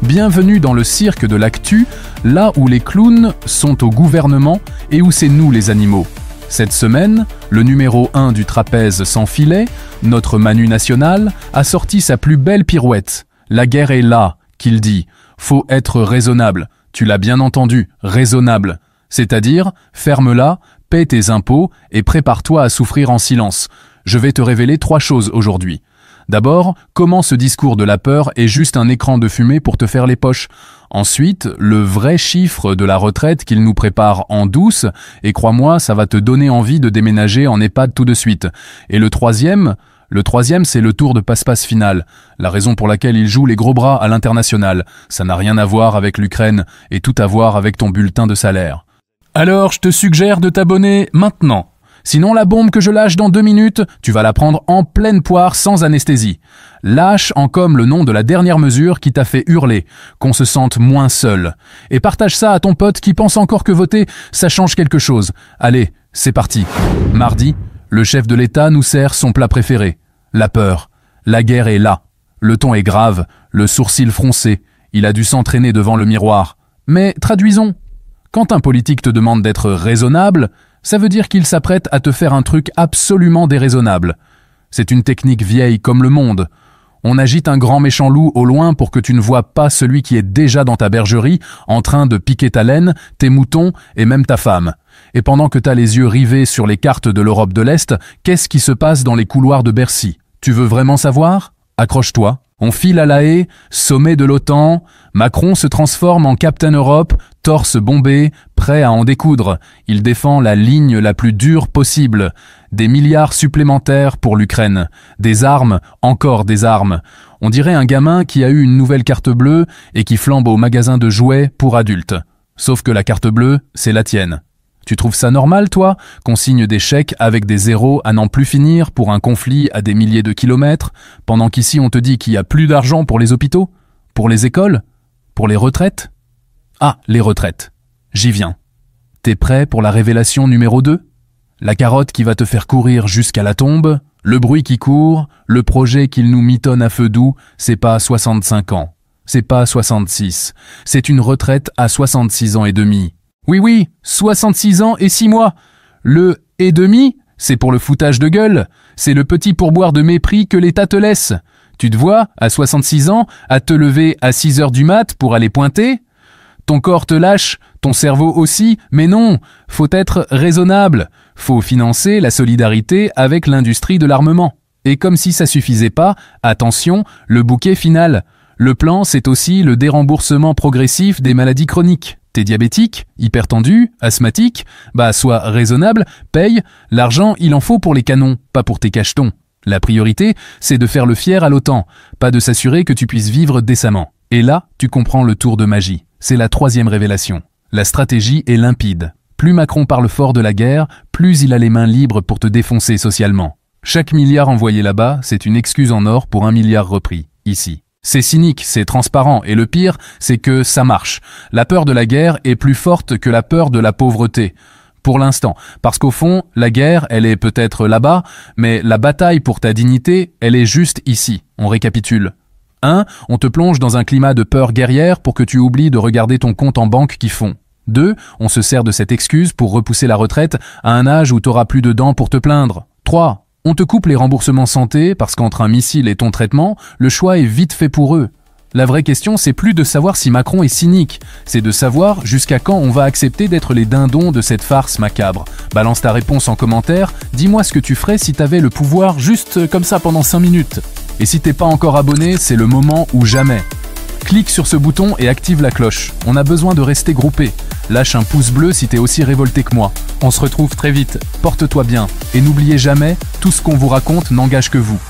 Bienvenue dans le cirque de l'actu, là où les clowns sont au gouvernement et où c'est nous les animaux. Cette semaine, le numéro 1 du trapèze sans filet, notre Manu national, a sorti sa plus belle pirouette. La guerre est là, qu'il dit. Faut être raisonnable. Tu l'as bien entendu, raisonnable. C'est-à-dire, ferme-la, paie tes impôts et prépare-toi à souffrir en silence. Je vais te révéler 3 choses aujourd'hui. D'abord, comment ce discours de la peur est juste un écran de fumée pour te faire les poches. Ensuite, le vrai chiffre de la retraite qu'il nous prépare en douce, et crois-moi, ça va te donner envie de déménager en EHPAD tout de suite. Et le troisième, c'est le tour de passe-passe final, la raison pour laquelle il joue les gros bras à l'international. Ça n'a rien à voir avec l'Ukraine et tout à voir avec ton bulletin de salaire. Alors, je te suggère de t'abonner maintenant. Sinon, la bombe que je lâche dans 2 minutes, tu vas la prendre en pleine poire sans anesthésie. Lâche en com le nom de la dernière mesure qui t'a fait hurler, qu'on se sente moins seul. Et partage ça à ton pote qui pense encore que voter, ça change quelque chose. Allez, c'est parti. Mardi, le chef de l'État nous sert son plat préféré. La peur. La guerre est là. Le ton est grave, le sourcil froncé. Il a dû s'entraîner devant le miroir. Mais traduisons. Quand un politique te demande d'être raisonnable, ça veut dire qu'il s'apprête à te faire un truc absolument déraisonnable. C'est une technique vieille comme le monde. On agite un grand méchant loup au loin pour que tu ne vois pas celui qui est déjà dans ta bergerie, en train de piquer ta laine, tes moutons et même ta femme. Et pendant que t'as les yeux rivés sur les cartes de l'Europe de l'Est, qu'est-ce qui se passe dans les couloirs de Bercy? Tu veux vraiment savoir? Accroche-toi. On file à La Haye, sommet de l'OTAN, Macron se transforme en Captain Europe, torse bombé, prêt à en découdre. Il défend la ligne la plus dure possible. Des milliards supplémentaires pour l'Ukraine. Des armes, encore des armes. On dirait un gamin qui a eu une nouvelle carte bleue et qui flambe au magasin de jouets pour adultes. Sauf que la carte bleue, c'est la tienne. Tu trouves ça normal, toi, qu'on signe des chèques avec des zéros à n'en plus finir pour un conflit à des milliers de kilomètres, pendant qu'ici on te dit qu'il n'y a plus d'argent pour les hôpitaux? Pour les écoles? Pour les retraites? Ah, les retraites. J'y viens. T'es prêt pour la révélation numéro 2? La carotte qui va te faire courir jusqu'à la tombe, le bruit qui court, le projet qu'il nous mitonne à feu doux, c'est pas 65 ans. C'est pas 66. C'est une retraite à 66 ans et demi. Oui, 66 ans et 6 mois. Le « et demi », c'est pour le foutage de gueule. C'est le petit pourboire de mépris que l'État te laisse. Tu te vois, à 66 ans, à te lever à 6 heures du mat pour aller pointer? Ton corps te lâche, ton cerveau aussi, mais non, faut être raisonnable. Faut financer la solidarité avec l'industrie de l'armement. Et comme si ça suffisait pas, attention, le bouquet final. Le plan, c'est aussi le déremboursement progressif des maladies chroniques. T'es diabétique, hypertendu, asthmatique? Bah, sois raisonnable, paye, l'argent il en faut pour les canons, pas pour tes cachetons. La priorité, c'est de faire le fier à l'OTAN, pas de s'assurer que tu puisses vivre décemment. Et là, tu comprends le tour de magie. C'est la 3e révélation. La stratégie est limpide. Plus Macron parle fort de la guerre, plus il a les mains libres pour te défoncer socialement. Chaque milliard envoyé là-bas, c'est une excuse en or pour 1 milliard repris, ici. C'est cynique, c'est transparent, et le pire, c'est que ça marche. La peur de la guerre est plus forte que la peur de la pauvreté. Pour l'instant, parce qu'au fond, la guerre, elle est peut-être là-bas, mais la bataille pour ta dignité, elle est juste ici. On récapitule. 1. On te plonge dans un climat de peur guerrière pour que tu oublies de regarder ton compte en banque qui fond. 2. On se sert de cette excuse pour repousser la retraite à un âge où t'auras plus de dents pour te plaindre. 3. On te coupe les remboursements santé parce qu'entre un missile et ton traitement, le choix est vite fait pour eux. La vraie question, c'est plus de savoir si Macron est cynique, c'est de savoir jusqu'à quand on va accepter d'être les dindons de cette farce macabre. Balance ta réponse en commentaire, dis-moi ce que tu ferais si t'avais le pouvoir juste comme ça pendant 5 minutes. Et si t'es pas encore abonné, c'est le moment ou jamais. Clique sur ce bouton et active la cloche. On a besoin de rester groupés. Lâche un pouce bleu si t'es aussi révolté que moi. On se retrouve très vite. Porte-toi bien. Et n'oubliez jamais, tout ce qu'on vous raconte n'engage que vous.